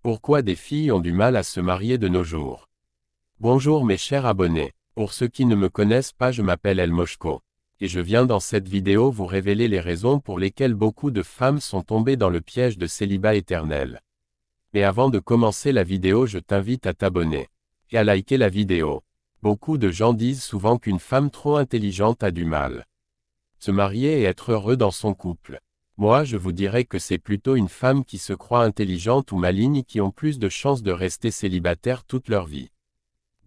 Pourquoi des filles ont du mal à se marier de nos jours? Bonjour mes chers abonnés. Pour ceux qui ne me connaissent pas, je m'appelle El Moshko. Et je viens dans cette vidéo vous révéler les raisons pour lesquelles beaucoup de femmes sont tombées dans le piège de célibat éternel. Mais avant de commencer la vidéo, je t'invite à t'abonner et à liker la vidéo. Beaucoup de gens disent souvent qu'une femme trop intelligente a du mal se marier et être heureux dans son couple. Moi je vous dirais que c'est plutôt une femme qui se croit intelligente ou maligne qui ont plus de chances de rester célibataires toute leur vie.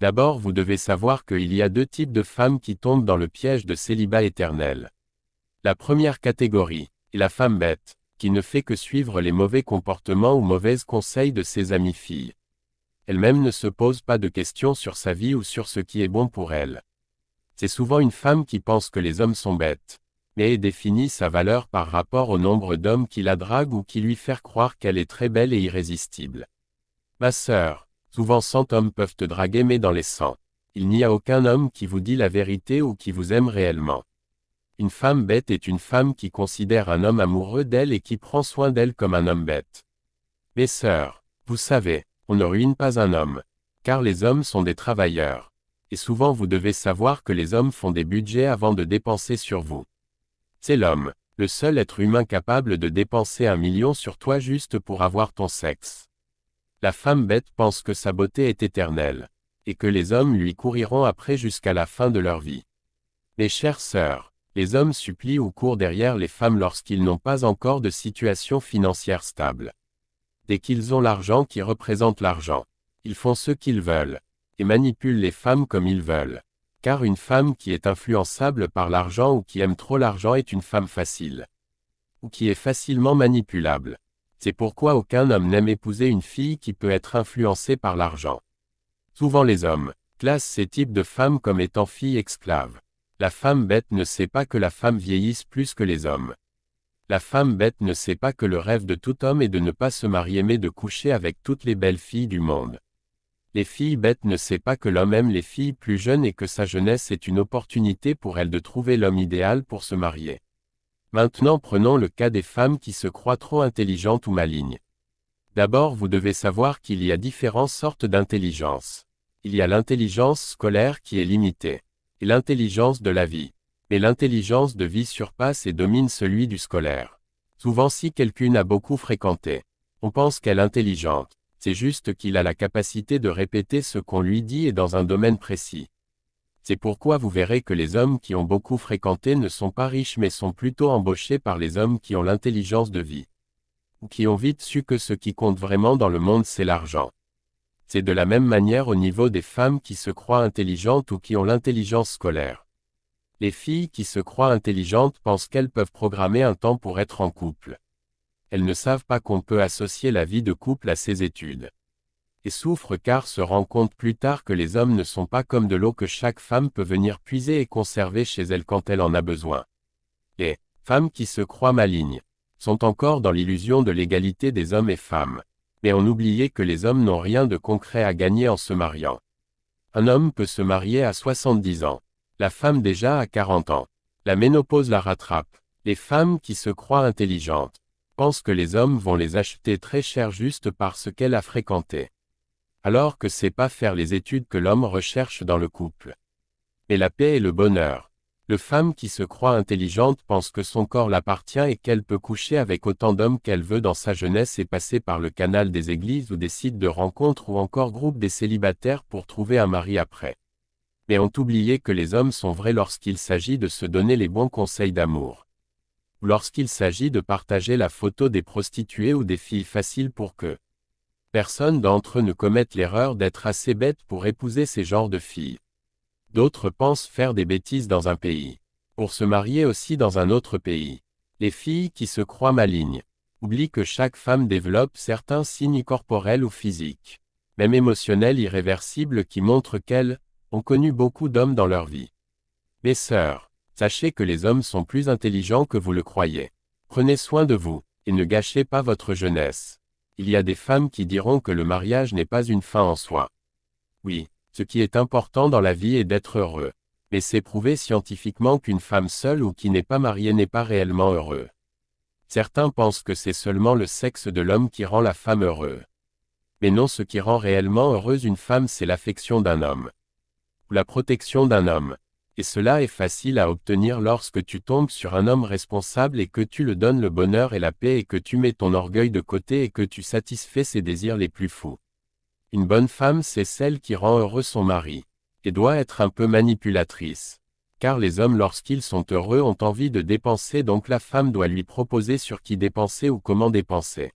D'abord vous devez savoir qu'il y a deux types de femmes qui tombent dans le piège de célibat éternel. La première catégorie est la femme bête, qui ne fait que suivre les mauvais comportements ou mauvais conseils de ses amies filles. Elle-même ne se pose pas de questions sur sa vie ou sur ce qui est bon pour elle. C'est souvent une femme qui pense que les hommes sont bêtes, mais définit sa valeur par rapport au nombre d'hommes qui la draguent ou qui lui font croire qu'elle est très belle et irrésistible. Ma sœur, souvent 100 hommes peuvent te draguer, mais dans les 100, il n'y a aucun homme qui vous dit la vérité ou qui vous aime réellement. Une femme bête est une femme qui considère un homme amoureux d'elle et qui prend soin d'elle comme un homme bête. Mes sœurs, vous savez, on ne ruine pas un homme, car les hommes sont des travailleurs. Et souvent vous devez savoir que les hommes font des budgets avant de dépenser sur vous. C'est l'homme, le seul être humain capable de dépenser 1 million sur toi juste pour avoir ton sexe. La femme bête pense que sa beauté est éternelle, et que les hommes lui couriront après jusqu'à la fin de leur vie. Mes chères sœurs, les hommes supplient ou courent derrière les femmes lorsqu'ils n'ont pas encore de situation financière stable. Dès qu'ils ont l'argent qui représente l'argent, ils font ce qu'ils veulent, et manipulent les femmes comme ils veulent. Car une femme qui est influençable par l'argent ou qui aime trop l'argent est une femme facile, ou qui est facilement manipulable. C'est pourquoi aucun homme n'aime épouser une fille qui peut être influencée par l'argent. Souvent les hommes classent ces types de femmes comme étant filles esclaves. La femme bête ne sait pas que la femme vieillisse plus que les hommes. La femme bête ne sait pas que le rêve de tout homme est de ne pas se marier mais de coucher avec toutes les belles filles du monde. Les filles bêtes ne savent pas que l'homme aime les filles plus jeunes et que sa jeunesse est une opportunité pour elles de trouver l'homme idéal pour se marier. Maintenant prenons le cas des femmes qui se croient trop intelligentes ou malignes. D'abord vous devez savoir qu'il y a différentes sortes d'intelligence. Il y a l'intelligence scolaire qui est limitée, et l'intelligence de la vie. Mais l'intelligence de vie surpasse et domine celui du scolaire. Souvent si quelqu'un a beaucoup fréquenté, on pense qu'elle est intelligente. C'est juste qu'il a la capacité de répéter ce qu'on lui dit et dans un domaine précis. C'est pourquoi vous verrez que les hommes qui ont beaucoup fréquenté ne sont pas riches mais sont plutôt embauchés par les hommes qui ont l'intelligence de vie. Ou qui ont vite su que ce qui compte vraiment dans le monde c'est l'argent. C'est de la même manière au niveau des femmes qui se croient intelligentes ou qui ont l'intelligence scolaire. Les filles qui se croient intelligentes pensent qu'elles peuvent programmer un temps pour être en couple. Elles ne savent pas qu'on peut associer la vie de couple à ses études. Et souffrent car se rendent compte plus tard que les hommes ne sont pas comme de l'eau que chaque femme peut venir puiser et conserver chez elle quand elle en a besoin. Les femmes qui se croient malignes sont encore dans l'illusion de l'égalité des hommes et femmes, mais ont oublié que les hommes n'ont rien de concret à gagner en se mariant. Un homme peut se marier à 70 ans, la femme déjà à 40 ans. La ménopause la rattrape. Les femmes qui se croient intelligentes pensent que les hommes vont les acheter très cher juste parce qu'elle a fréquenté. Alors que c'est pas faire les études que l'homme recherche dans le couple, mais la paix et le bonheur. Le femme qui se croit intelligente pense que son corps l'appartient et qu'elle peut coucher avec autant d'hommes qu'elle veut dans sa jeunesse et passer par le canal des églises ou des sites de rencontres ou encore groupe des célibataires pour trouver un mari après. Mais ont oublié que les hommes sont vrais lorsqu'il s'agit de se donner les bons conseils d'amour. Ou lorsqu'il s'agit de partager la photo des prostituées ou des filles faciles pour que personne d'entre eux ne commette l'erreur d'être assez bête pour épouser ces genres de filles. D'autres pensent faire des bêtises dans un pays, pour se marier aussi dans un autre pays. Les filles qui se croient malignes oublient que chaque femme développe certains signes corporels ou physiques, même émotionnels irréversibles qui montrent qu'elles ont connu beaucoup d'hommes dans leur vie. Mes sœurs, sachez que les hommes sont plus intelligents que vous le croyez. Prenez soin de vous, et ne gâchez pas votre jeunesse. Il y a des femmes qui diront que le mariage n'est pas une fin en soi. Oui, ce qui est important dans la vie est d'être heureux. Mais c'est prouvé scientifiquement qu'une femme seule ou qui n'est pas mariée n'est pas réellement heureux. Certains pensent que c'est seulement le sexe de l'homme qui rend la femme heureuse. Mais non, ce qui rend réellement heureuse une femme, c'est l'affection d'un homme. Ou la protection d'un homme. Et cela est facile à obtenir lorsque tu tombes sur un homme responsable et que tu le donnes le bonheur et la paix et que tu mets ton orgueil de côté et que tu satisfais ses désirs les plus fous. Une bonne femme, c'est celle qui rend heureux son mari. Et doit être un peu manipulatrice. Car les hommes, lorsqu'ils sont heureux, ont envie de dépenser, donc la femme doit lui proposer sur qui dépenser ou comment dépenser.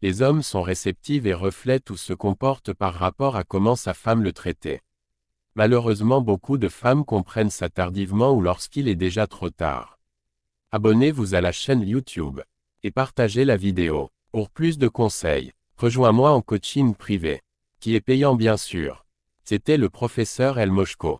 Les hommes sont réceptifs et reflètent ou se comportent par rapport à comment sa femme le traitait. Malheureusement, beaucoup de femmes comprennent ça tardivement ou lorsqu'il est déjà trop tard. Abonnez-vous à la chaîne YouTube. Et partagez la vidéo. Pour plus de conseils, rejoins-moi en coaching privé. Qui est payant bien sûr. C'était le professeur El Moshko.